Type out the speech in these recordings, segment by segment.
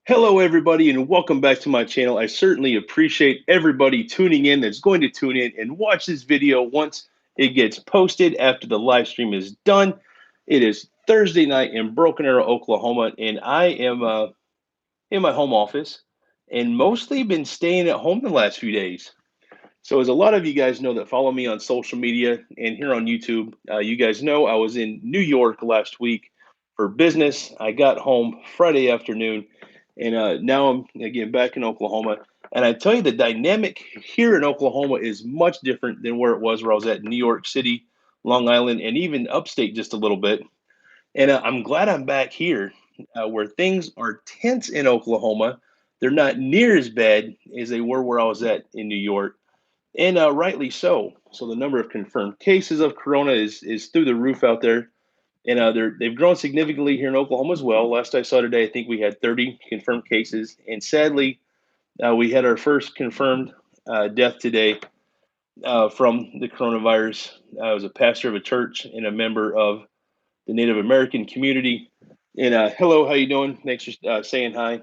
Hello, everybody, and welcome back to my channel. I certainly appreciate everybody tuning in that's going to tune in and watch this video once it gets posted after the live stream is done. It is Thursday night in Broken Arrow, Oklahoma, and I am in my home office and mostly been staying at home the last few days. So, as a lot of you guys know that follow me on social media and here on YouTube, you guys know I was in New York last week for business. I got home Friday afternoon, and now I'm again back in Oklahoma. And I tell you, the dynamic here in Oklahoma is much different than where it was where I was at New York City, Long Island, and even upstate just a little bit. And I'm glad I'm back here where things are tense in Oklahoma. They're not near as bad as they were where I was at in New York, and rightly so. So the number of confirmed cases of corona is through the roof out there, and they've grown significantly here in Oklahoma as well. Last I saw today, I think we had 30 confirmed cases, and sadly, we had our first confirmed death today from the coronavirus. I was a pastor of a church and a member of the Native American community. And hello, how you doing? Thanks for saying hi.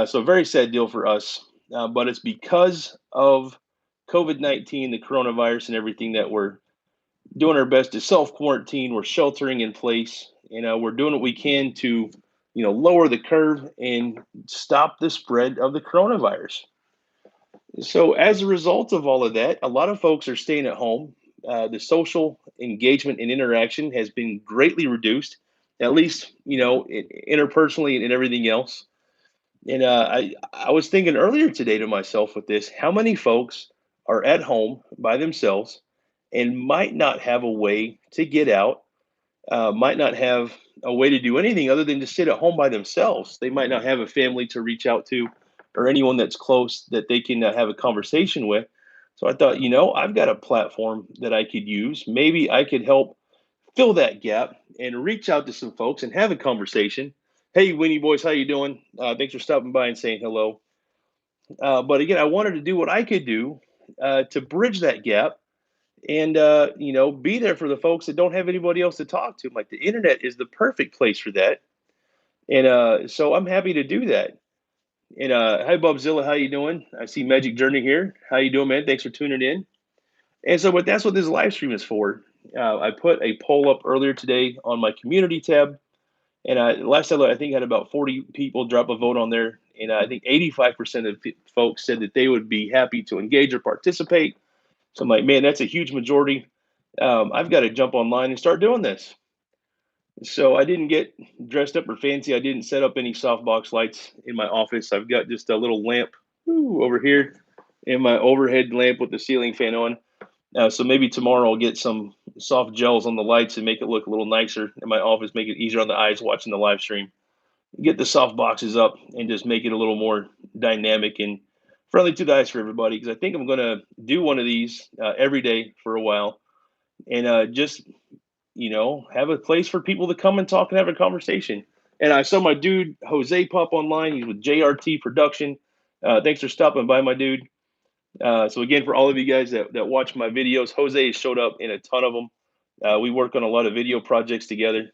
So very sad deal for us, but it's because of COVID-19, the coronavirus, and everything that we're doing our best to self quarantine. We're sheltering in place, and we're doing what we can to, lower the curve and stop the spread of the coronavirus. So as a result of all of that, a lot of folks are staying at home. The social engagement and interaction has been greatly reduced, at least interpersonally and everything else. And I was thinking earlier today to myself with this, how many folks are at home by themselves and might not have a way to get out, might not have a way to do anything other than to sit at home by themselves. They might not have a family to reach out to or anyone that's close that they can have a conversation with. So I thought, I've got a platform that I could use. Maybe I could help fill that gap and reach out to some folks and have a conversation. Hey, Winnie boys, how you doing? Thanks for stopping by and saying hello. But again, I wanted to do what I could do to bridge that gap and be there for the folks that don't have anybody else to talk to. Like the internet is the perfect place for that, and so I'm happy to do that. And hi, Bubzilla, how you doing? I see Magic Journey here. How you doing, man? Thanks for tuning in. And so, but that's what this live stream is for. I put a poll up earlier today on my community tab, and last I looked, I think I had about 40 people drop a vote on there, and I think 85% of folks said that they would be happy to engage or participate. So I'm like, man, that's a huge majority. I've got to jump online and start doing this. So I didn't get dressed up or fancy. I didn't set up any softbox lights in my office. I've got just a little lamp over here and my overhead lamp with the ceiling fan on. So maybe tomorrow I'll get some soft gels on the lights and make it look a little nicer in my office, make it easier on the eyes watching the live stream. Get the soft boxes up and just make it a little more dynamic and friendly to the eyes for everybody. Because I think I'm going to do one of these every day for a while, and just have a place for people to come and talk and have a conversation. And I saw my dude Jose pop online. He's with JRT Production. Thanks for stopping by, my dude. So again, for all of you guys that watch my videos, Jose has showed up in a ton of them. We work on a lot of video projects together.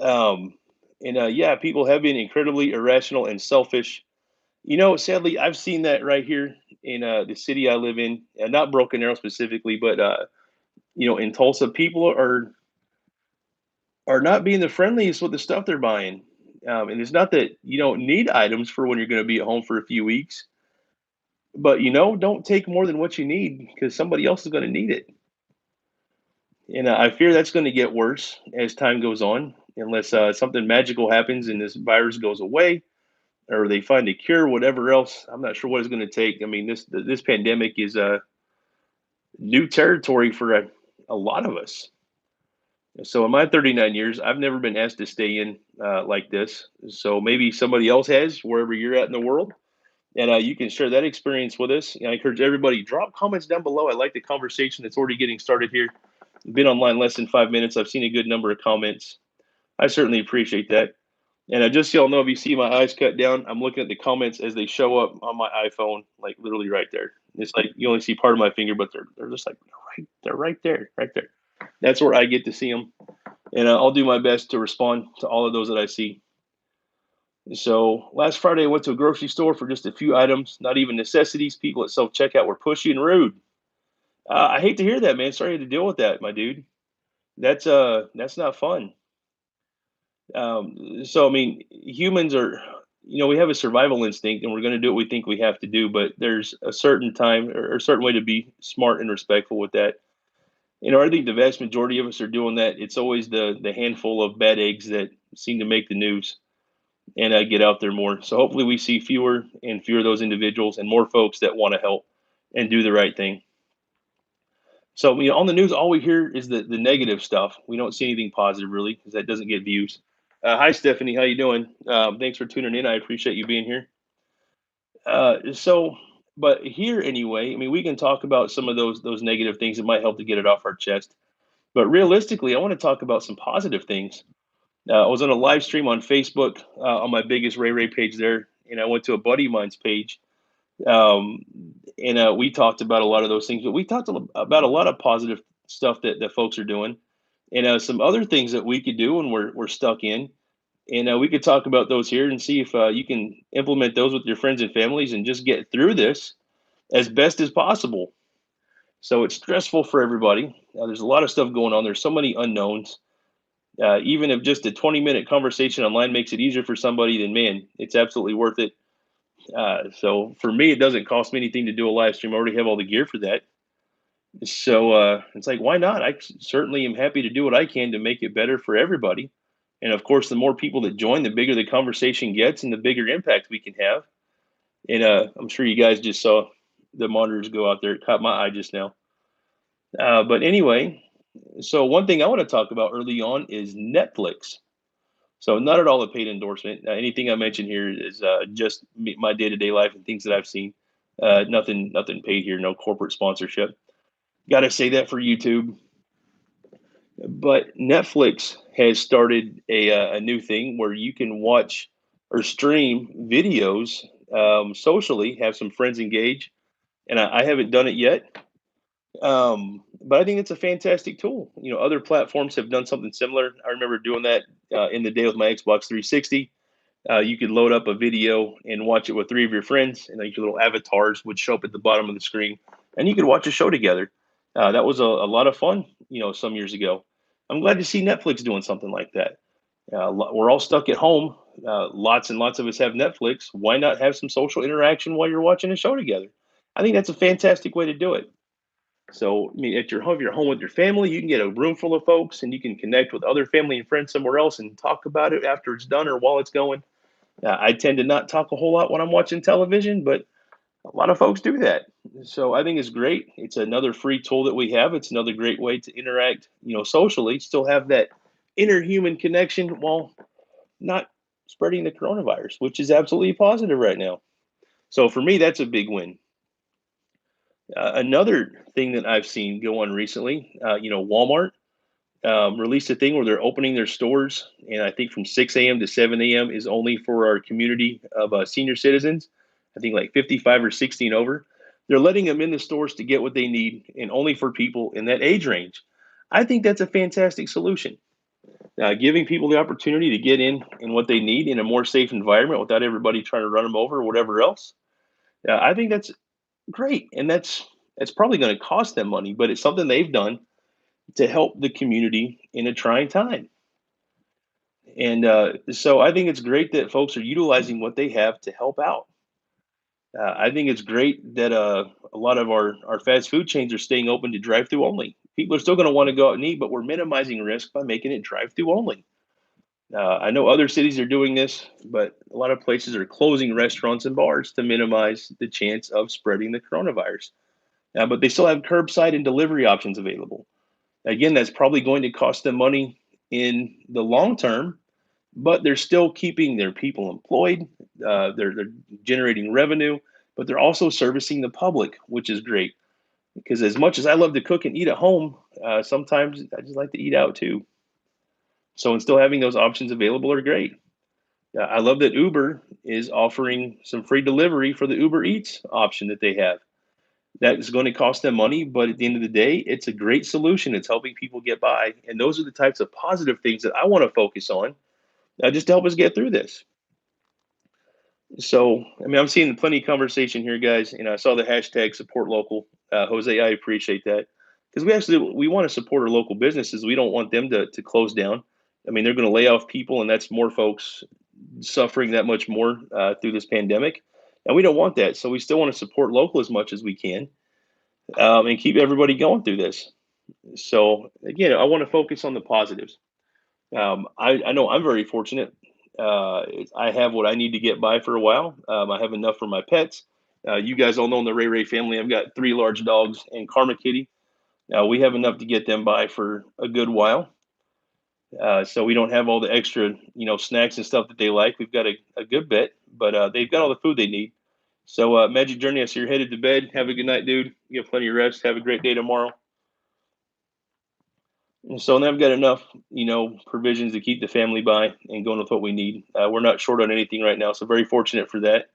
Um, and yeah, people have been incredibly irrational and selfish. Sadly, I've seen that right here in the city I live in, not Broken Arrow specifically, but in Tulsa, people are not being the friendliest with the stuff they're buying. And it's not that you don't need items for when you're going to be at home for a few weeks, but don't take more than what you need because somebody else is going to need it. And I fear that's going to get worse as time goes on, unless something magical happens and this virus goes away, or they find a cure, whatever else. I'm not sure what it's going to take. I mean, this pandemic is new territory for a lot of us. So in my 39 years, I've never been asked to stay in like this. So maybe somebody else has wherever you're at in the world, and you can share that experience with us. I encourage everybody drop comments down below. I like the conversation that's already getting started here. Been online less than 5 minutes. I've seen a good number of comments. I certainly appreciate that. And just so y'all know, if you see my eyes cut down, I'm looking at the comments as they show up on my iPhone, like literally right there. It's like you only see part of my finger, but they're just like they're right there, right there. That's where I get to see them, and I'll do my best to respond to all of those that I see. So last Friday, I went to a grocery store for just a few items, not even necessities. People at self checkout were pushy and rude. I hate to hear that, man. Sorry you had to deal with that, my dude. That's not fun. So I mean, humans are, we have a survival instinct, and we're going to do what we think we have to do. But there's a certain time or a certain way to be smart and respectful with that. I think the vast majority of us are doing that. It's always the handful of bad eggs that seem to make the news and get out there more. So hopefully we see fewer and fewer of those individuals and more folks that want to help and do the right thing. So on the news, all we hear is the negative stuff. We don't see anything positive really because that doesn't get views. Hi Stephanie, how you doing? Thanks for tuning in. I appreciate you being here. So, but here anyway, I mean, we can talk about some of those negative things that might help to get it off our chest. But realistically, I want to talk about some positive things. I was on a live stream on Facebook on my biggest Ray Ray page there, and I went to a buddy of mine's page, um, and we talked about a lot of those things. But we talked about a lot of positive stuff that folks are doing, and some other things that we could do when we're stuck in. And we could talk about those here and see if you can implement those with your friends and families and just get through this as best as possible. So it's stressful for everybody. There's a lot of stuff going on. There's so many unknowns. Even if just a 20-minute conversation online makes it easier for somebody, then man, it's absolutely worth it. So for me, it doesn't cost me anything to do a live stream. I already have all the gear for that. So it's like, why not? Certainly am happy to do what I can to make it better for everybody. And of course, the more people that join, the bigger the conversation gets and the bigger impact we can have. And I'm sure you guys just saw the monitors go out there. It caught my eye just now. But anyway, so one thing I want to talk about early on is Netflix. So not at all a paid endorsement. Anything I mention here is just my day to day life and things that I've seen. Nothing paid here. No corporate sponsorship. Got to say that for YouTube. But Netflix has started a new thing where you can watch or stream videos socially. Have some friends engage, and I haven't done it yet. But I think it's a fantastic tool. Other platforms have done something similar. I remember doing that in the day with my Xbox 360. You could load up a video and watch it with three of your friends, and like your little avatars would show up at the bottom of the screen, and you could watch a show together. That was a lot of fun, some years ago. I'm glad to see Netflix doing something like that. We're all stuck at home. Lots and lots of us have Netflix. Why not have some social interaction while you're watching a show together? I think that's a fantastic way to do it. So, I mean, at your home, if you're home with your family, you can get a room full of folks and you can connect with other family and friends somewhere else and talk about it after it's done or while it's going. I tend to not talk a whole lot when I'm watching television, but a lot of folks do that. So I think it's great. It's another free tool that we have. It's another great way to interact, socially, still have that inner human connection while not spreading the coronavirus, which is absolutely positive right now. So for me, that's a big win. Another thing that I've seen go on recently, Walmart released a thing where they're opening their stores, and I think from 6 a.m. to 7 a.m. is only for our community of senior citizens. I think like 55 or 60 and over. They're letting them in the stores to get what they need, and only for people in that age range. I think that's a fantastic solution. Giving people the opportunity to get in what they need in a more safe environment without everybody trying to run them over or whatever else. I think that's great, and that's probably going to cost them money, but it's something they've done to help the community in a trying time. And so I think it's great that folks are utilizing what they have to help out. I think it's great that a lot of our fast food chains are staying open to drive through only. People are still going to want to go out and eat, but we're minimizing risk by making it drive through only. I know other cities are doing this, but a lot of places are closing restaurants and bars to minimize the chance of spreading the coronavirus. But they still have curbside and delivery options available. Again, that's probably going to cost them money in the long term, but they're still keeping their people employed. They're generating revenue, but they're also servicing the public, which is great. Because as much as I love to cook and eat at home, sometimes I just like to eat out too. So, and still having those options available are great. I love that Uber is offering some free delivery for the Uber Eats option that they have. That is going to cost them money, but at the end of the day, it's a great solution. It's helping people get by. And those are the types of positive things that I want to focus on just to help us get through this. So, I mean, I'm seeing plenty of conversation here, guys. And I saw the hashtag support local. Jose, I appreciate that because we want to support our local businesses. We don't want them to close down. I mean, they're going to lay off people, and that's more folks suffering that much more through this pandemic. And we don't want that. So we still want to support local as much as we can and keep everybody going through this. So again, I want to focus on the positives. I know I'm very fortunate. I have what I need to get by for a while. I have enough for my pets. You guys all know in the Ray Ray family, I've got three large dogs and Karma Kitty. We have enough to get them by for a good while. So we don't have all the extra, snacks and stuff that they like. We've got a good bit, but they've got all the food they need. So Magic Journey, I see you're headed to bed. Have a good night, dude. You get plenty of rest. Have a great day tomorrow. And so they've got enough, provisions to keep the family by and going with what we need. We're not short on anything right now, so very fortunate for that.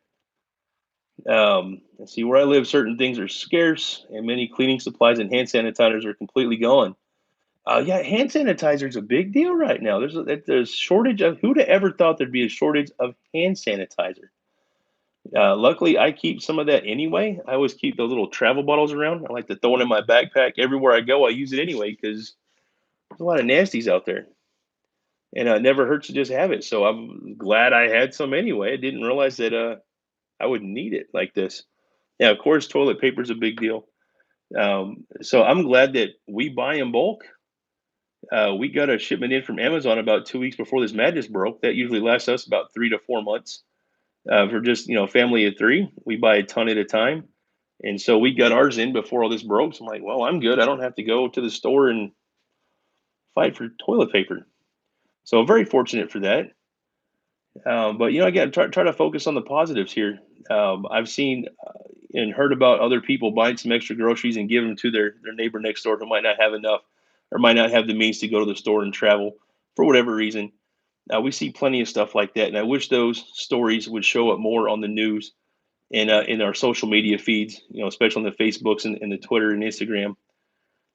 Let's see, where I live, certain things are scarce, and many cleaning supplies and hand sanitizers are completely gone. Yeah, hand sanitizer is a big deal right now. There's shortage of who'd have ever thought there'd be a shortage of hand sanitizer. Luckily, I keep some of that anyway. I always keep those little travel bottles around. I like to throw it in my backpack everywhere I go. I use it anyway because there's a lot of nasties out there. And it never hurts to just have it. So I'm glad I had some anyway. I didn't realize that I would need it like this. Yeah, of course, toilet paper is a big deal. So I'm glad that we buy in bulk. We got a shipment in from Amazon about 2 weeks before this madness broke. That usually lasts us about 3 to 4 months. For just family of three, we buy a ton at a time, and so we got ours in before all this broke. So I'm like, well, I'm good. I don't have to go to the store and fight for toilet paper. So I'm very fortunate for that. But again, try to focus on the positives here. I've seen and heard about other people buying some extra groceries and giving them to their neighbor next door who might not have enough or might not have the means to go to the store and travel for whatever reason. We see plenty of stuff like that, and I wish those stories would show up more on the news and in our social media feeds. Especially on the Facebooks and the Twitter and Instagram,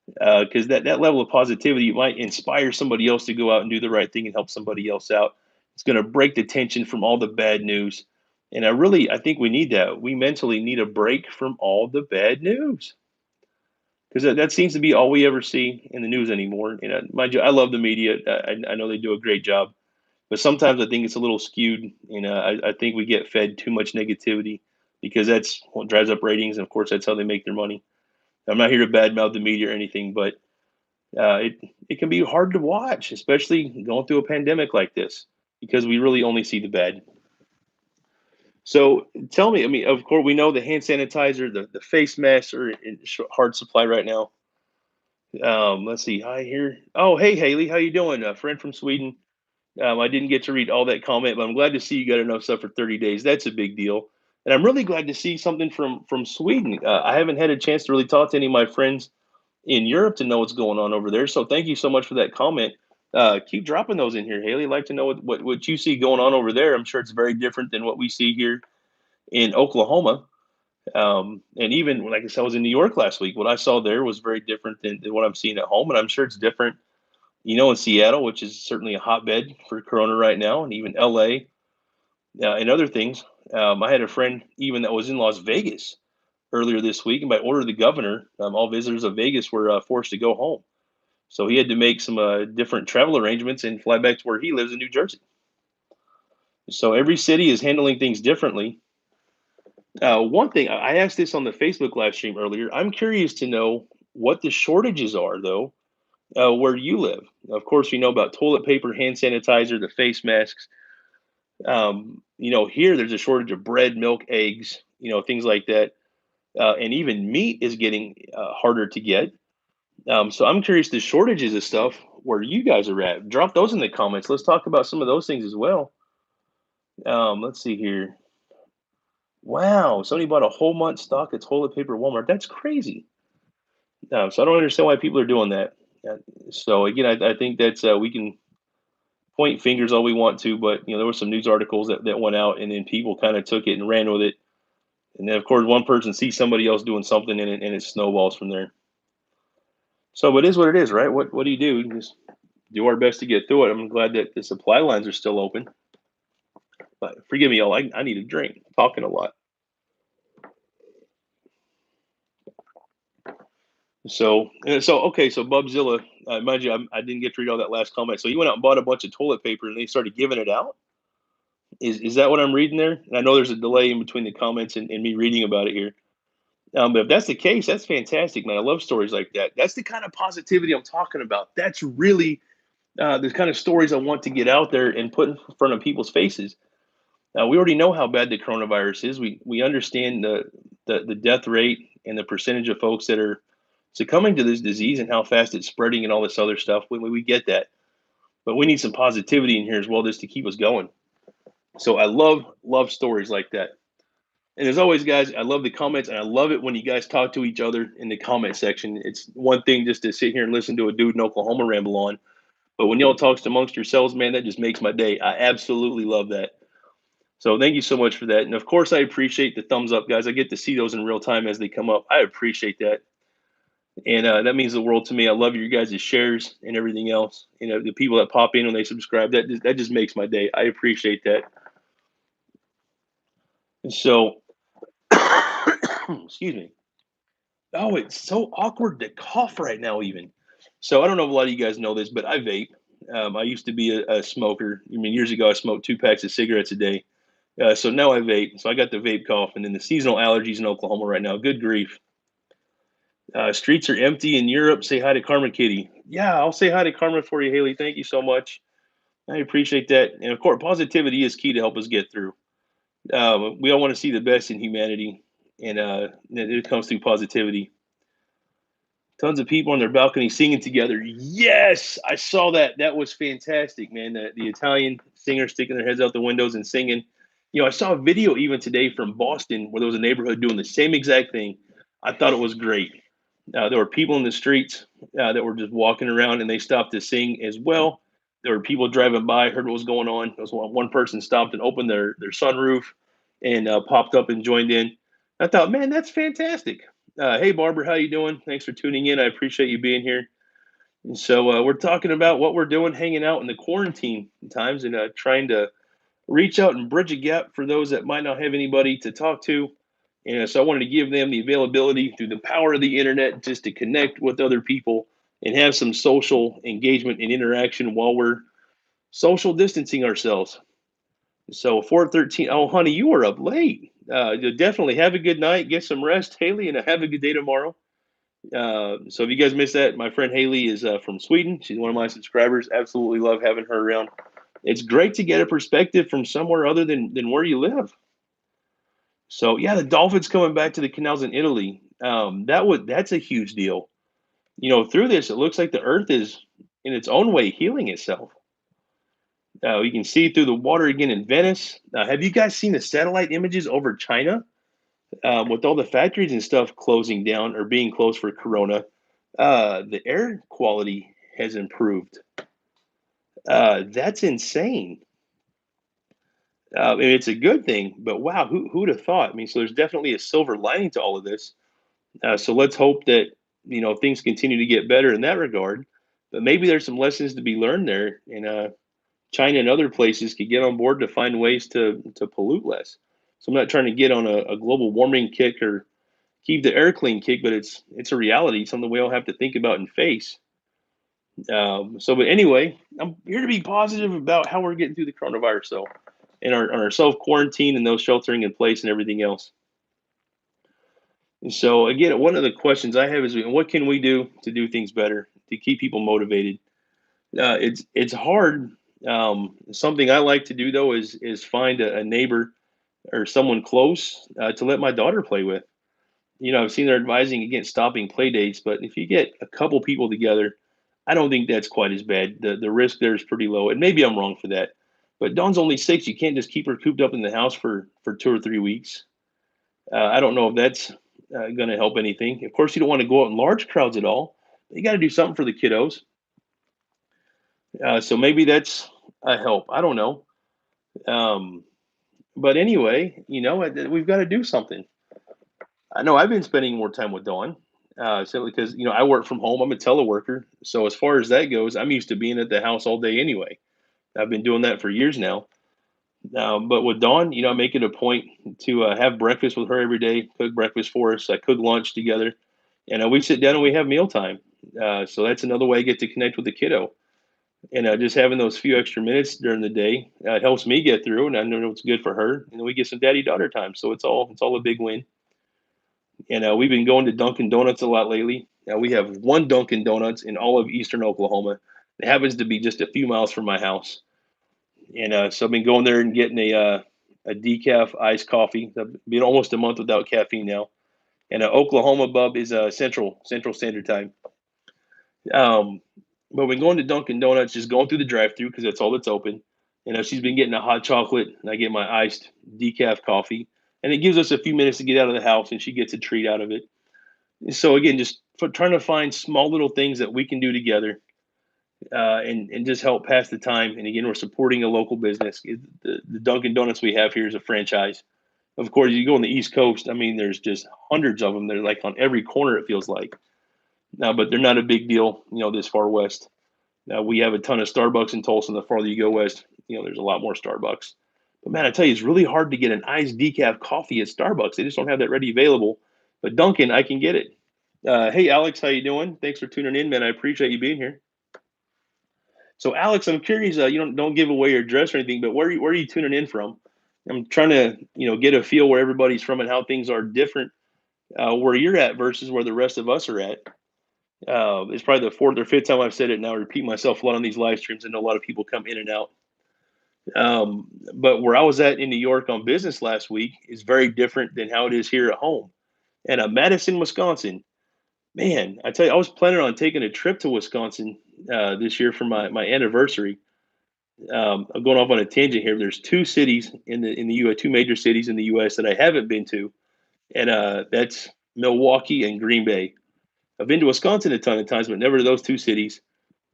because that level of positivity might inspire somebody else to go out and do the right thing and help somebody else out. It's going to break the tension from all the bad news. And I think we need that. We mentally need a break from all the bad news because that seems to be all we ever see in the news anymore. Mind you, I love the media. I know they do a great job, but sometimes I think it's a little skewed. I think we get fed too much negativity because that's what drives up ratings. And of course, that's how they make their money. I'm not here to badmouth the media or anything, but it can be hard to watch, especially going through a pandemic like this, because we really only see the bad. So tell me, I mean, of course, we know the hand sanitizer, the face masks are in hard supply right now. Let's see. Hi here. Oh, hey Haley, how you doing? A friend from Sweden. I didn't get to read all that comment, but I'm glad to see you got enough stuff for 30 days. That's a big deal, and I'm really glad to see something from Sweden. I haven't had a chance to really talk to any of my friends in Europe to know what's going on over there. So thank you so much for that comment. Keep dropping those in here, Haley. I'd like to know what you see going on over there. I'm sure it's very different than what we see here in Oklahoma. And even like I said, I was in New York last week. What I saw there was very different than what I'm seeing at home. And I'm sure it's different, in Seattle, which is certainly a hotbed for Corona right now, and even LA and other things. I had a friend even that was in Las Vegas earlier this week, and by order of the governor, all visitors of Vegas were forced to go home. So he had to make some different travel arrangements and fly back to where he lives in New Jersey. So every city is handling things differently. One thing I asked this on the Facebook live stream earlier. I'm curious to know what the shortages are, though, where you live. Of course, we know about toilet paper, hand sanitizer, the face masks. Here there's a shortage of bread, milk, eggs, things like that, and even meat is getting harder to get. So I'm curious the shortages of stuff where you guys are at. Drop those in the comments. Let's talk about some of those things as well. Let's see here. Wow, somebody bought a whole month stock of toilet paper at Walmart. That's crazy. So I don't understand why people are doing that. Uh, so again, I think that's we can point fingers all we want to, but there were some news articles that went out, and then people kind of took it and ran with it, and then of course one person sees somebody else doing something, and it snowballs from there. So it is what it is, right? What do you do? You just do our best to get through it. I'm glad that the supply lines are still open. But forgive me, y'all. I need a drink. I'm talking a lot. So okay. So Bubzilla, mind you, I didn't get to read all that last comment. So you went out and bought a bunch of toilet paper, and they started giving it out. Is that what I'm reading there? And I know there's a delay in between the comments and me reading about it here. But if that's the case, that's fantastic, man. I love stories like that. That's the kind of positivity I'm talking about. That's really the kind of stories I want to get out there and put in front of people's faces. We already know how bad the coronavirus is. We understand the death rate and the percentage of folks that are succumbing to this disease and how fast it's spreading and all this other stuff. We get that, but we need some positivity in here as well, just to keep us going. So I love stories like that. And as always, guys, I love the comments, and I love it when you guys talk to each other in the comment section. It's one thing just to sit here and listen to a dude in Oklahoma ramble on, but when y'all talks amongst yourselves, man, that just makes my day. I absolutely love that. So thank you so much for that. And of course, I appreciate the thumbs up, guys. I get to see those in real time as they come up. I appreciate that. And that means the world to me. I love your guys' shares and everything else. You know, the people that pop in when they subscribe, that just makes my day. I appreciate that. And so, excuse me. Oh, it's so awkward to cough right now, even. So I don't know if a lot of you guys know this, but I vape. I used to be a smoker. I mean, years ago, I smoked 2 packs of cigarettes a day. So now I vape. So I got the vape cough, and then the seasonal allergies in Oklahoma right now. Good grief. Streets are empty in Europe. Say hi to Karma Kitty. Yeah, I'll say hi to Karma for you, Haley. Thank you so much. I appreciate that. And of course, positivity is key to help us get through. We all want to see the best in humanity, and it comes through positivity. Tons of people on their balcony singing together. Yes, I saw that. That was fantastic, man. The Italian singers sticking their heads out the windows and singing. You know, I saw a video even today from Boston where there was a neighborhood doing the same exact thing. I thought it was great. There were people in the streets that were just walking around, and they stopped to sing as well. There were people driving by, heard what was going on. There was one person stopped and opened their sunroof and popped up and joined in. I thought, man, that's fantastic. Hey, Barbara, how you doing? Thanks for tuning in. I appreciate you being here. And so we're talking about what we're doing, hanging out in the quarantine times, and trying to reach out and bridge a gap for those that might not have anybody to talk to. And so I wanted to give them the availability through the power of the internet just to connect with other people and have some social engagement and interaction while we're social distancing ourselves. So 4:13. Oh, honey, you were up late. You definitely have a good night. Get some rest, Haley, and have a good day tomorrow. So if you guys missed that, my friend Haley is from Sweden. She's one of my subscribers. Absolutely love having her around. It's great to get a perspective from somewhere other than where you live. So yeah, the dolphins coming back to the canals in Italy. That's a huge deal. You know, through this, it looks like the Earth is in its own way healing itself. We can see through the water again in Venice. Have you guys seen the satellite images over China with all the factories and stuff closing down or being closed for Corona? The air quality has improved. That's insane. And it's a good thing, but wow, who'd have thought? I mean, so there's definitely a silver lining to all of this. So let's hope that things continue to get better in that regard. But maybe there's some lessons to be learned there, and China and other places could get on board to find ways to pollute less. So I'm not trying to get on a global warming kick or keep the air clean kick, but it's a reality, something we all have to think about and face. But anyway, I'm here to be positive about how we're getting through the coronavirus, though, and our self quarantine and those sheltering in place and everything else. And so again, one of the questions I have is, what can we do to do things better to keep people motivated? It's hard. Something I like to do though is find a neighbor or someone close to let my daughter play with. You know, I've seen they're advising against stopping play dates, but if you get a couple people together, I don't think that's quite as bad. The risk there is pretty low, and maybe I'm wrong for that. But Dawn's only 6. You can't just keep her cooped up in the house for 2 or 3 weeks. I don't know if that's going to help anything. Of course, you don't want to go out in large crowds at all. But you got to do something for the kiddos. So maybe that's a help. I don't know. Um, but anyway, we've got to do something. I know I've been spending more time with Dawn simply because I work from home. I'm a teleworker, so as far as that goes, I'm used to being at the house all day anyway. I've been doing that for years now. But with Dawn, I make it a point to have breakfast with her every day, cook breakfast for us. I cook lunch together, and we sit down and we have mealtime. So that's another way I get to connect with the kiddo. And just having those few extra minutes during the day, it helps me get through, and I know it's good for her. And then we get some daddy daughter time, so it's all a big win. And we've been going to Dunkin' Donuts a lot lately. We have one Dunkin' Donuts in all of Eastern Oklahoma. It happens to be just a few miles from my house, and so I've been going there and getting a decaf iced coffee. I've been almost a month without caffeine now. And Oklahoma Bub is Central Standard Time. Um, but when going to Dunkin' Donuts, just going through the drive-through because that's all that's open. She's been getting a hot chocolate, and I get my iced decaf coffee, and it gives us a few minutes to get out of the house, and she gets a treat out of it. So again, just for trying to find small little things that we can do together, and just help pass the time. And again, we're supporting a local business. The Dunkin' Donuts we have here is a franchise. Of course, you go on the East Coast. I mean, there's just hundreds of them. They're like on every corner. It feels like now, but they're not a big deal. This far west. We have a ton of Starbucks in Tulsa. And the farther you go west, there's a lot more Starbucks. But man, I tell you, it's really hard to get an iced decaf coffee at Starbucks. They just don't have that ready available. But Dunkin', I can get it. Hey, Alex, how you doing? Thanks for tuning in, man. I appreciate you being here. So, Alex, I'm curious. You don't give away your address or anything, but where are you tuning in from? I'm trying to get a feel where everybody's from and how things are different where you're at versus where the rest of us are at. It's probably the fourth or fifth time I've said it now. I repeat myself a lot on these live streams. I know a lot of people come in and out. But where I was at in New York on business last week is very different than how it is here at home. And Madison, Wisconsin, man, I tell you, I was planning on taking a trip to Wisconsin this year for my anniversary. I'm going off on a tangent here. There's two cities in the U.S., two major cities in the U.S. that I haven't been to, and that's Milwaukee and Green Bay. I've been to Wisconsin a ton of times, but never to those two cities.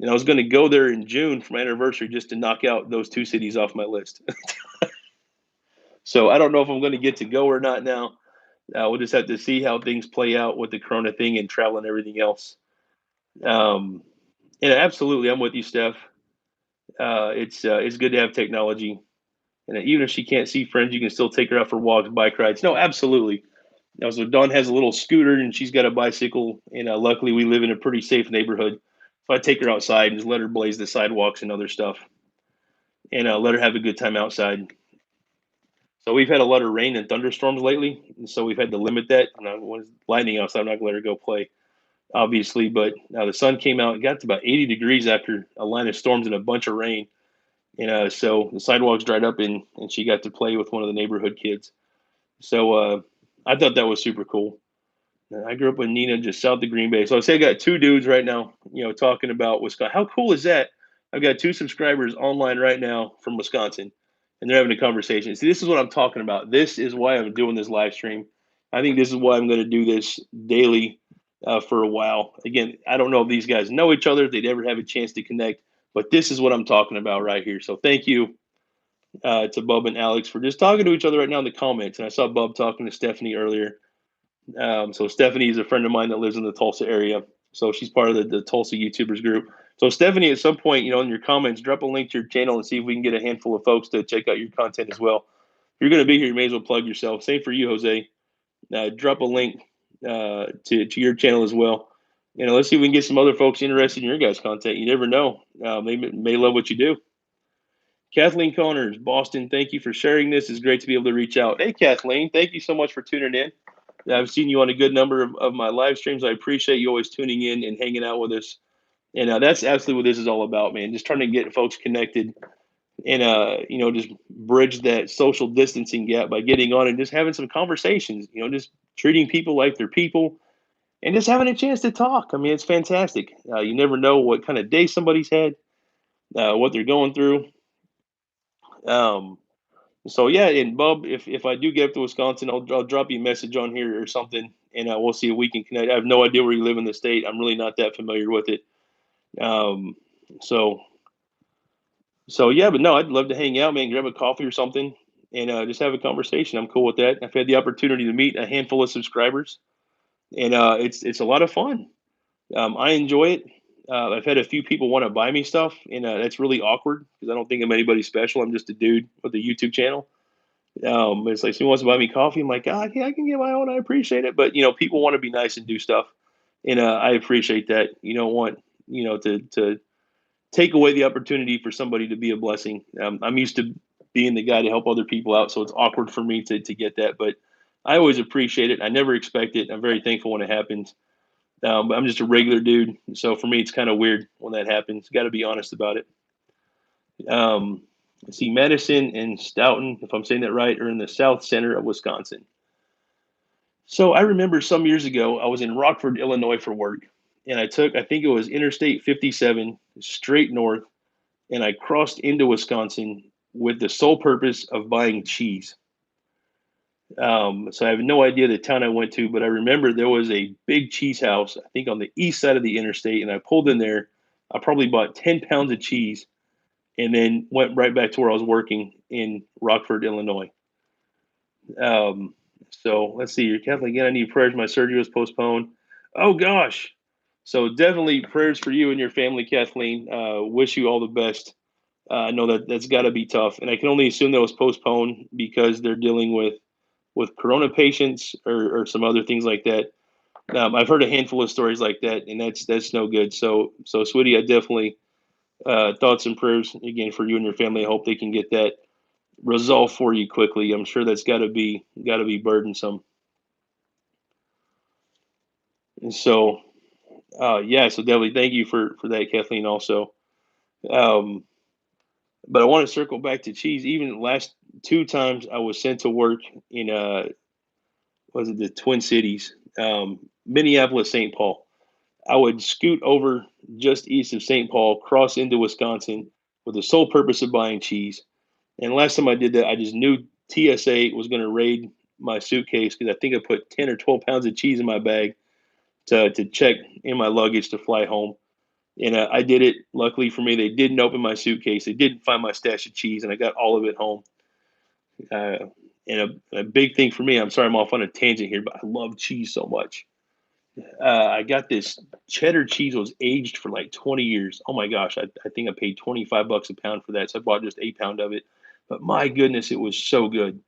And I was going to go there in June for my anniversary just to knock out those two cities off my list. So I don't know if I'm going to get to go or not now. We'll just have to see how things play out with the Corona thing and travel and everything else. Um, and absolutely, I'm with you, Steph. It's good to have technology, and even if she can't see friends, you can still take her out for walks, bike rides. No, absolutely. Now, so Dawn has a little scooter and she's got a bicycle, and luckily we live in a pretty safe neighborhood. So I take her outside and just let her blaze the sidewalks and other stuff, and let her have a good time outside. So we've had a lot of rain and thunderstorms lately, and so we've had to limit that. When it's lightning outside, I'm not going to let her go play, obviously. But now the sun came out, it got to about 80 degrees after a line of storms and a bunch of rain. And so the sidewalks dried up, and she got to play with one of the neighborhood kids. So I thought that was super cool. I grew up with Nina just south of Green Bay. So I say I got two dudes right now, talking about Wisconsin. How cool is that? I've got two subscribers online right now from Wisconsin, and they're having a conversation. See, this is what I'm talking about. This is why I'm doing this live stream. I think this is why I'm going to do this daily for a while. Again, I don't know if these guys know each other, if they'd ever have a chance to connect, but this is what I'm talking about right here. So thank you to Bub and Alex for just talking to each other right now in the comments. And I saw Bub talking to Stephanie earlier. So Stephanie is a friend of mine that lives in the Tulsa area. So she's part of the Tulsa YouTubers group. So Stephanie, at some point, in your comments, drop a link to your channel and see if we can get a handful of folks to check out your content as well. If you're going to be here, you may as well plug yourself. Same for you, Jose. Drop a link to your channel as well. Let's see if we can get some other folks interested in your guys' content. You never know. They may love what you do. Kathleen Connors, Boston, thank you for sharing this. It's great to be able to reach out. Hey, Kathleen, thank you so much for tuning in. I've seen you on a good number of my live streams. I appreciate you always tuning in and hanging out with us. And that's absolutely what this is all about, man. Just trying to get folks connected and, just bridge that social distancing gap by getting on and just having some conversations, just treating people like they're people and just having a chance to talk. I mean, it's fantastic. You never know what kind of day somebody's had, what they're going through. So yeah, and Bub, if I do get up to Wisconsin, I'll drop you a message on here or something, and we'll see if we can connect. I have no idea where you live in the state. I'm really not that familiar with it. Um, so yeah, but no, I'd love to hang out, man. Grab a coffee or something, and just have a conversation. I'm cool with that. I've had the opportunity to meet a handful of subscribers, and it's a lot of fun. I enjoy it. I've had a few people want to buy me stuff, and that's really awkward because I don't think I'm anybody special. I'm just a dude with a YouTube channel. It's like, someone wants to buy me coffee. I'm like, God, yeah, I can get my own. I appreciate it. But, people want to be nice and do stuff. And I appreciate that. You don't want, to take away the opportunity for somebody to be a blessing. I'm used to being the guy to help other people out. So it's awkward for me to get that. But I always appreciate it. I never expect it. I'm very thankful when it happens. But I'm just a regular dude. So for me, it's kind of weird when that happens. Got to be honest about it. Um, let's see, Madison and Stoughton, if I'm saying that right, are in the south center of Wisconsin. So I remember some years ago, I was in Rockford, Illinois for work, and I think it was Interstate 57 straight north, and I crossed into Wisconsin with the sole purpose of buying cheese. So I have no idea the town I went to, but I remember there was a big cheese house, I think on the east side of the interstate, and I pulled in there. I probably bought 10 pounds of cheese and then went right back to where I was working in Rockford, Illinois. So let's see. You're Catholic again. I need prayers. My surgery was postponed. Oh gosh. So definitely prayers for you and your family, Kathleen. Wish you all the best. I know that's got to be tough, and I can only assume that was postponed because they're dealing with corona patients or some other things like that. I've heard a handful of stories like that, and that's no good. So sweetie, I definitely thoughts and prayers again for you and your family. I hope they can get that resolved for you quickly. I'm sure that's got to be burdensome. And so yeah, so definitely thank you for that, Kathleen. Also, um, but I want to circle back to cheese. Even the last two times I was sent to work in was it the Twin Cities, Minneapolis, St. Paul. I would scoot over just east of St. Paul, cross into Wisconsin with the sole purpose of buying cheese. And last time I did that, I just knew TSA was going to raid my suitcase because I think I put 10 or 12 pounds of cheese in my bag to check in my luggage to fly home. And I did it. Luckily for me, they didn't open my suitcase. They didn't find my stash of cheese, and I got all of it home. And a big thing for me, I'm sorry I'm off on a tangent here, but I love cheese so much. I got this cheddar cheese was aged for like 20 years. Oh my gosh, I think I paid 25 bucks a pound for that. So I bought just 8 pound of it. But my goodness, it was so good.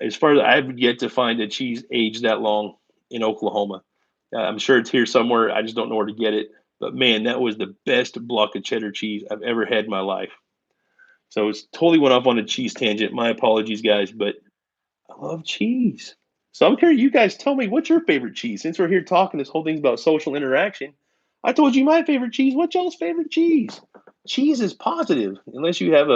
As far as I've yet to find a cheese aged that long in Oklahoma. I'm sure it's here somewhere. I just don't know where to get it. But man, that was the best block of cheddar cheese I've ever had in my life. So it's totally went off on a cheese tangent. My apologies, guys, but I love cheese. So I'm curious, you guys tell me what's your favorite cheese? Since we're here talking, this whole thing's about social interaction. I told you my favorite cheese. What's y'all's favorite cheese? Cheese is positive, unless you have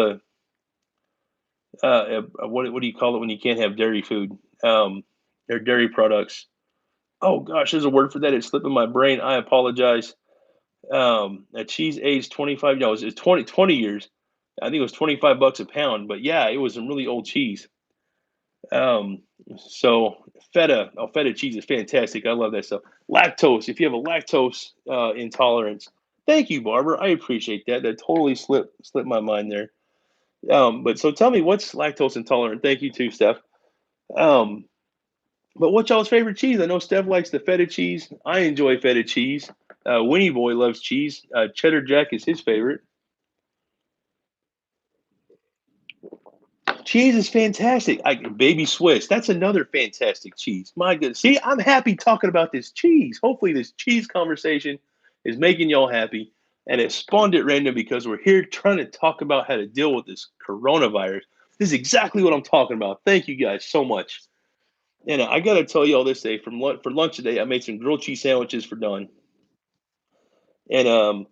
what do you call it when you can't have dairy food or dairy products? Oh gosh, there's a word for that. It's slipping my brain. I apologize. A cheese aged 25. No, it's 20 years. I think it was 25 bucks a pound. But yeah, it was some really old cheese. Um, so feta cheese is fantastic. I love that stuff. Lactose. If you have a lactose intolerance, thank you, Barbara. I appreciate that. That totally slipped my mind there. But so tell me, what's lactose intolerant? Thank you too, Steph. Um, but what's y'all's favorite cheese? I know Steph likes the feta cheese. I enjoy feta cheese. Winnie Boy loves cheese. Cheddar Jack is his favorite. Cheese is fantastic. Baby Swiss, that's another fantastic cheese. My goodness. See, I'm happy talking about this cheese. Hopefully, this cheese conversation is making y'all happy. And it spawned at random because we're here trying to talk about how to deal with this coronavirus. This is exactly what I'm talking about. Thank you guys so much. And I got to tell y'all this day for lunch today, I made some grilled cheese sandwiches for Dawn. And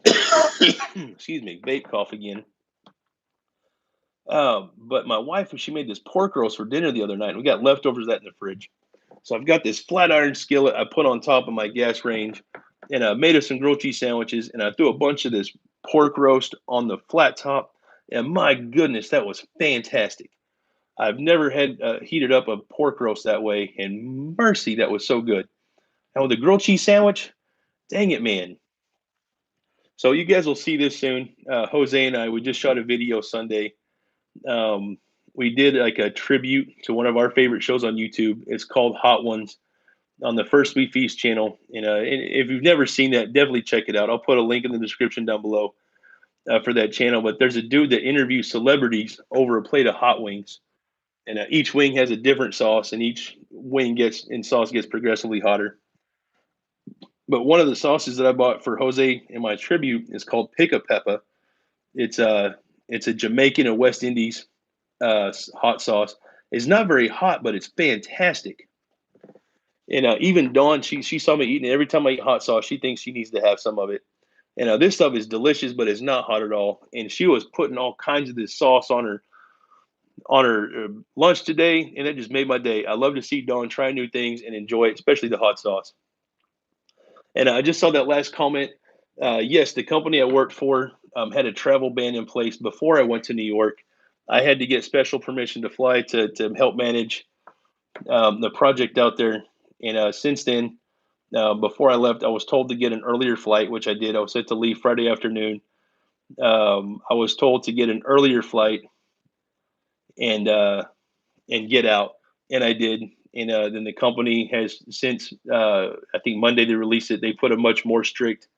excuse me, vape cough again. But my wife, she made this pork roast for dinner the other night, and we got leftovers of that in the fridge. So I've got this flat iron skillet I put on top of my gas range, and I made us some grilled cheese sandwiches, and I threw a bunch of this pork roast on the flat top, and my goodness, that was fantastic. I've never had heated up a pork roast that way, and mercy, that was so good. And with the grilled cheese sandwich, dang it, man. So you guys will see this soon. Jose and I, we just shot a video Sunday. Um, we did like a tribute to one of our favorite shows on YouTube. It's called Hot Ones. on the First We Feast channel. And if you've never seen that, definitely check it out. I'll put a link in the description down below for that channel. But there's a dude that interviews celebrities over a plate of hot wings, and each wing has a different sauce, and each wing gets in sauce gets progressively hotter. But one of the sauces that I bought for Jose in my tribute is called Pica Peppa. It's a Jamaican and West Indies hot sauce. It's not very hot, but it's fantastic. And even Dawn, she saw me eating it. Every time I eat hot sauce, she thinks she needs to have some of it. And this stuff is delicious, but it's not hot at all. And she was putting all kinds of this sauce on her lunch today, and it just made my day. I love to see Dawn try new things and enjoy it, especially the hot sauce. And I just saw that last comment. Yes, the company I worked for had a travel ban in place before I went to New York. I had to get special permission to fly to help manage the project out there. And since then, before I left, I was told to get an earlier flight, which I did. I was set to leave Friday afternoon. I was told to get an earlier flight and get out, and I did. And then the company has since I think Monday they released it. They put a much more strict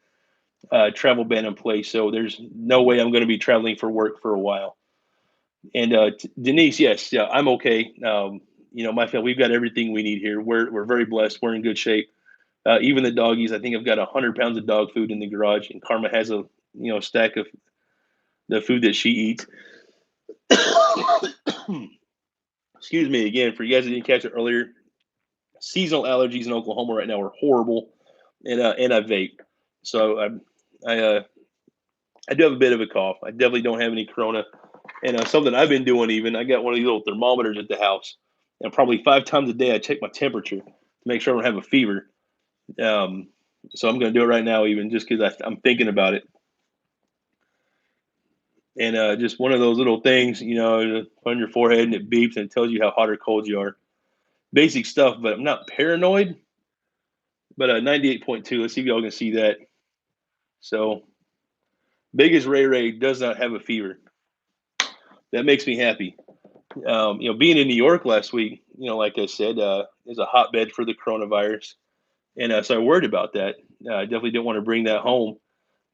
travel ban in place, so there's no way I'm going to be traveling for work for a while. And Denise, yes, yeah, I'm okay. My family, we've got everything we need here. We're very blessed. We're in good shape. Even the doggies, I think I've got 100 pounds of dog food in the garage, and Karma has a stack of the food that she eats. Excuse me again for you guys that didn't catch it earlier. Seasonal allergies in Oklahoma right now are horrible, and I vape, so I do have a bit of a cough. I definitely don't have any corona, and something I've been doing. Even I got one of these little thermometers at the house, and probably 5 times a day I check my temperature to make sure I don't have a fever. Um, so I'm going to do it right now, even just because I'm thinking about it. And just one of those little things, on your forehead, and it beeps and it tells you how hot or cold you are. Basic stuff, but I'm not paranoid. But 98.2. Let's see if y'all can see that. So, BiggestRayRay does not have a fever. That makes me happy. Being in New York last week, like I said, is a hotbed for the coronavirus, and so I worried about that. I definitely didn't want to bring that home,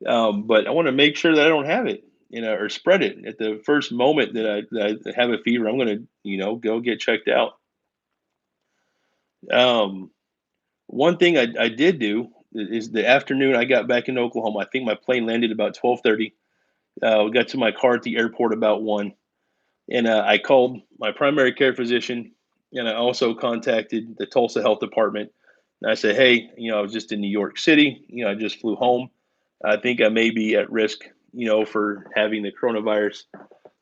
but I want to make sure that I don't have it, or spread it at the first moment that I have a fever. I'm going to, go get checked out. Um, One thing I did do is the afternoon I got back in Oklahoma. I think my plane landed about 12:30. We got to my car at the airport about 1, and I called my primary care physician, and I also contacted the Tulsa Health Department. And I said, hey, I was just in New York City. I just flew home. I think I may be at risk, for having the coronavirus.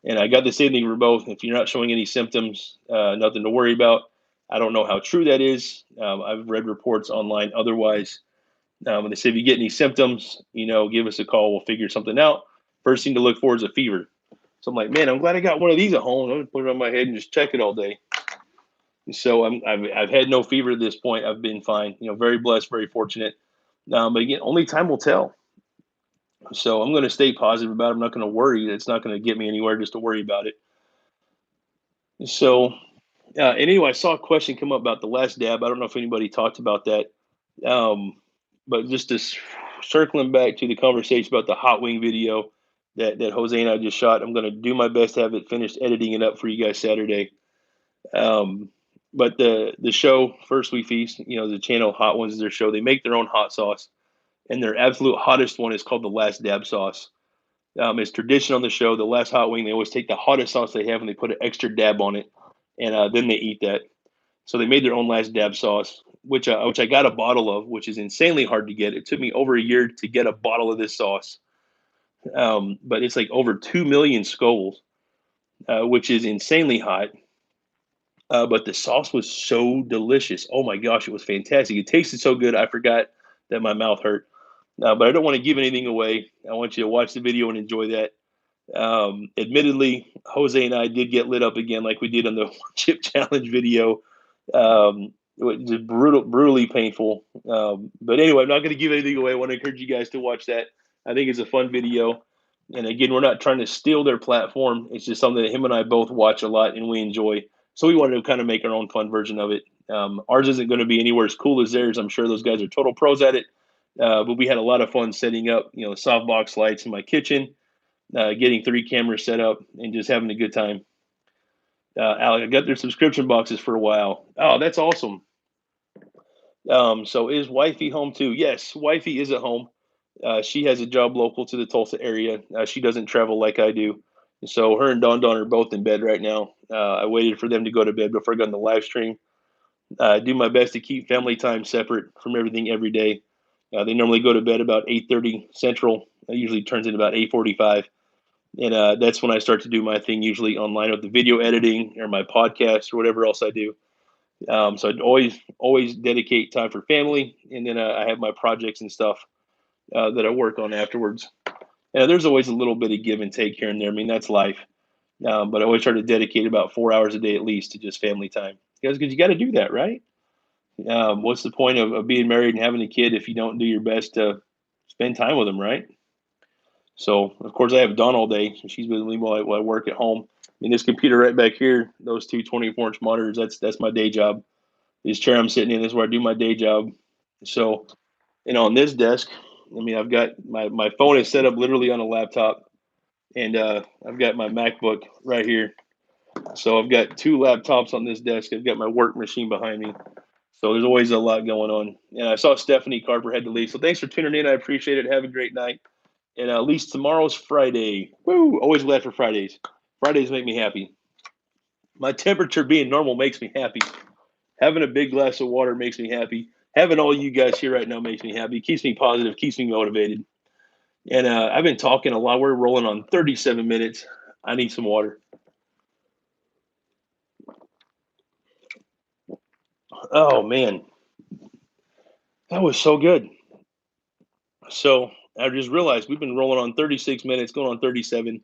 And I got the same thing for both. If you're not showing any symptoms, nothing to worry about. I don't know how true that is. I've read reports online otherwise. And they say if you get any symptoms, give us a call. We'll figure something out. First thing to look for is a fever. So I'm like, man, I'm glad I got one of these at home. I'm gonna put it on my head and just check it all day. So I've had no fever at this point. I've been fine. Very blessed, very fortunate. But again, only time will tell. So I'm going to stay positive about it. I'm not going to worry. It's not going to get me anywhere just to worry about it. So, and anyway, I saw a question come up about the last dab. I don't know if anybody talked about that. Um, but just circling back to the conversation about the hot wing video that Jose and I just shot, I'm going to do my best to have it finished editing it up for you guys Saturday. But the show First We Feast, the channel Hot Ones is their show. They make their own hot sauce, and their absolute hottest one is called the Last Dab sauce. It's tradition on the show. The last hot wing, they always take the hottest sauce they have and they put an extra dab on it, and then they eat that. So they made their own Last Dab sauce, which I got a bottle of, which is insanely hard to get. It took me over a year to get a bottle of this sauce, but it's like over 2 million Scovilles, which is insanely hot. But the sauce was so delicious. Oh my gosh, it was fantastic. It tasted so good. I forgot that my mouth hurt. But I don't want to give anything away. I want you to watch the video and enjoy that. Admittedly, Jose and I did get lit up again, like we did on the chip challenge video. It was just brutally painful. But anyway, I'm not going to give anything away. I want to encourage you guys to watch that. I think it's a fun video. And again, we're not trying to steal their platform. It's just something that him and I both watch a lot and we enjoy. So we wanted to kind of make our own fun version of it. Ours isn't going to be anywhere as cool as theirs. I'm sure those guys are total pros at it. But we had a lot of fun setting up, softbox lights in my kitchen, getting 3 cameras set up, and just having a good time. Alec, I got their subscription boxes for a while. Oh, that's awesome. So is wifey home too? Yes, wifey is at home. She has a job local to the Tulsa area. She doesn't travel like I do. So her and Don Don are both in bed right now. I waited for them to go to bed before I got on the live stream. I do my best to keep family time separate from everything every day. They normally go to bed about 8:30 Central. It usually turns in about 8:45. And that's when I start to do my thing, usually online with the video editing or my podcast or whatever else I do. So I'd always dedicate time for family, and then I have my projects and stuff that I work on afterwards. There's always a little bit of give and take here and there. I mean, that's life. But I always try to dedicate about 4 hours a day at least to just family time, because you got to do that, right? What's the point of being married and having a kid if you don't do your best to spend time with them, right? So, of course, I have Dawn all day. She's with me while I work at home. And this computer right back here, those two 24-inch monitors, that's my day job. This chair I'm sitting in is where I do my day job. So, on this desk, I mean, I've got my phone is set up literally on a laptop, and I've got my MacBook right here. So I've got 2 laptops on this desk. I've got my work machine behind me. So there's always a lot going on. And I saw Stephanie Carper had to leave. So thanks for tuning in. I appreciate it. Have a great night. And at least tomorrow's Friday. Woo! Always glad for Fridays. Fridays make me happy. My temperature being normal makes me happy. Having a big glass of water makes me happy. Having all you guys here right now makes me happy. Keeps me positive. Keeps me motivated. And I've been talking a lot. We're rolling on 37 minutes. I need some water. Oh, man. That was so good. So I just realized we've been rolling on 36 minutes, going on 37.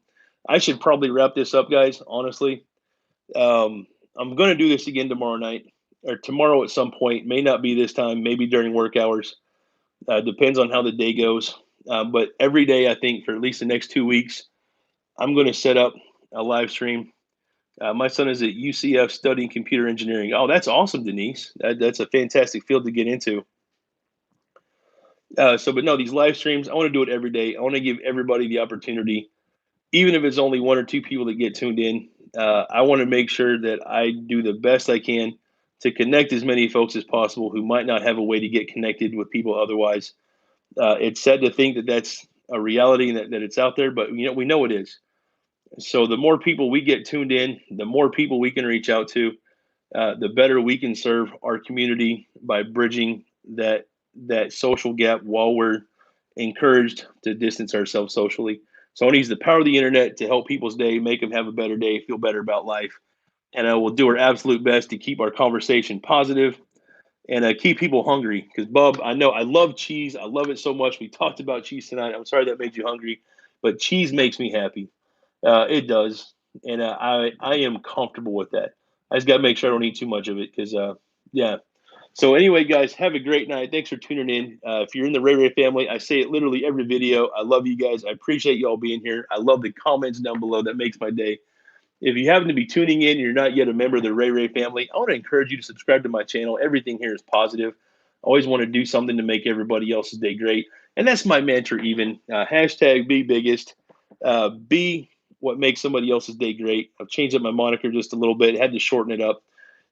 I should probably wrap this up, guys, honestly. I'm going to do this again tomorrow night or tomorrow at some point. May not be this time, maybe during work hours. Depends on how the day goes. But every day, I think for at least the next 2 weeks, I'm going to set up a live stream. My son is at UCF studying computer engineering. Oh, that's awesome, Denise. That's a fantastic field to get into. But no, these live streams, I want to do it every day. I want to give everybody the opportunity, even if it's only 1 or 2 people that get tuned in. I want to make sure that I do the best I can to connect as many folks as possible who might not have a way to get connected with people otherwise. It's sad to think that that's a reality and that it's out there, but we know it is. So the more people we get tuned in, the more people we can reach out to, the better we can serve our community by bridging that social gap while we're encouraged to distance ourselves socially. So I want to use the power of the internet to help people's day, make them have a better day, feel better about life. And I will do our absolute best to keep our conversation positive and keep people hungry. Because, Bub, I know I love cheese. I love it so much. We talked about cheese tonight. I'm sorry that made you hungry, but cheese makes me happy. It does. And I am comfortable with that. I just got to make sure I don't eat too much of it because, yeah. So anyway, guys, have a great night. Thanks for tuning in. If you're in the Ray Ray family, I say it literally every video. I love you guys. I appreciate you all being here. I love the comments down below. That makes my day. If you happen to be tuning in and you're not yet a member of the Ray Ray family, I want to encourage you to subscribe to my channel. Everything here is positive. I always want to do something to make everybody else's day great. And that's my mantra even. Hashtag be biggest. Be what makes somebody else's day great. I've changed up my moniker just a little bit. Had to shorten it up.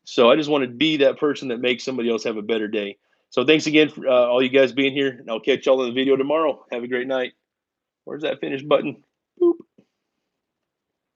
So I just want to be that person that makes somebody else have a better day. So thanks again for all you guys being here. And I'll catch y'all in the video tomorrow. Have a great night. Where's that finish button? Boop.